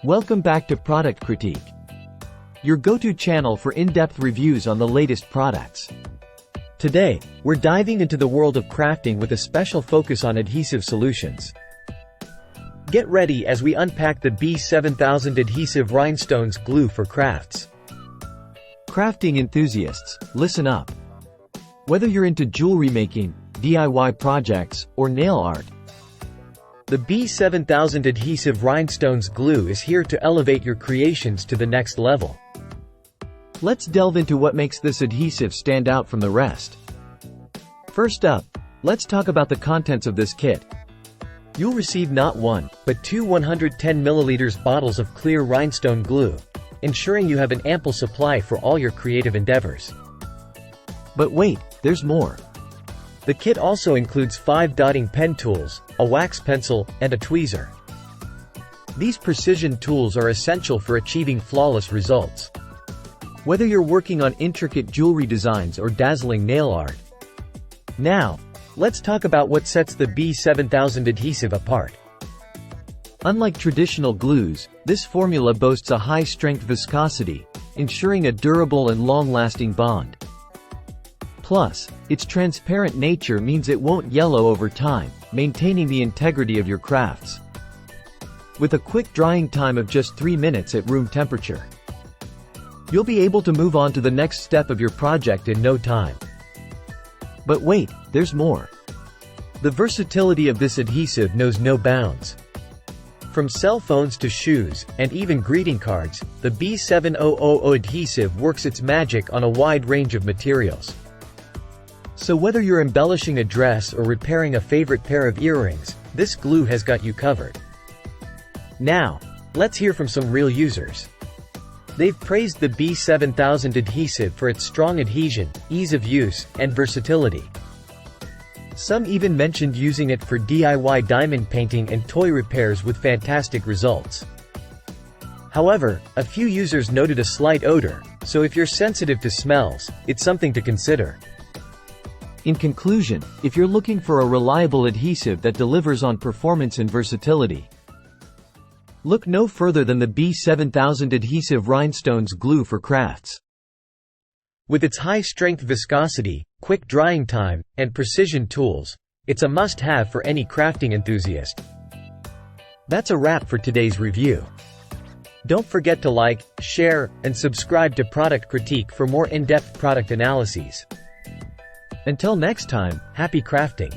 Welcome back to Product Critique, your go-to channel for in-depth reviews on the latest products. Today, we're diving into the world of crafting with a special focus on adhesive solutions. Get ready as we unpack the B7000 Adhesive Rhinestones glue for crafts. Crafting enthusiasts, listen up. Whether you're into jewelry making, DIY projects, or nail art, the B7000 Adhesive Rhinestones glue is here to elevate your creations to the next level. Let's delve into what makes this adhesive stand out from the rest. First up, let's talk about the contents of this kit. You'll receive not one, but two 110 ml bottles of clear rhinestone glue, ensuring you have an ample supply for all your creative endeavors. But wait, there's more. The kit also includes 5 dotting pen tools, a wax pencil, and a tweezer. These precision tools are essential for achieving flawless results. Whether you're working on intricate jewelry designs or dazzling nail art. Now, let's talk about what sets the B7000 adhesive apart. Unlike traditional glues, this formula boasts a high-strength viscosity, ensuring a durable and long-lasting bond. Plus, its transparent nature means it won't yellow over time, maintaining the integrity of your crafts. With a quick drying time of just 3 minutes at room temperature, you'll be able to move on to the next step of your project in no time. But wait, there's more. The versatility of this adhesive knows no bounds. From cell phones to shoes, and even greeting cards, the B7000 adhesive works its magic on a wide range of materials. So whether you're embellishing a dress or repairing a favorite pair of earrings, this glue has got you covered. Now, let's hear from some real users. They've praised the B7000 adhesive for its strong adhesion, ease of use, and versatility. Some even mentioned using it for DIY diamond painting and toy repairs with fantastic results. However, a few users noted a slight odor, so if you're sensitive to smells, it's something to consider. In conclusion, if you're looking for a reliable adhesive that delivers on performance and versatility, look no further than the B7000 Adhesive Rhinestones glue for crafts. With its high-strength viscosity, quick drying time, and precision tools, it's a must-have for any crafting enthusiast. That's a wrap for today's review. Don't forget to like, share, and subscribe to Product Critique for more in-depth product analyses. Until next time, happy crafting!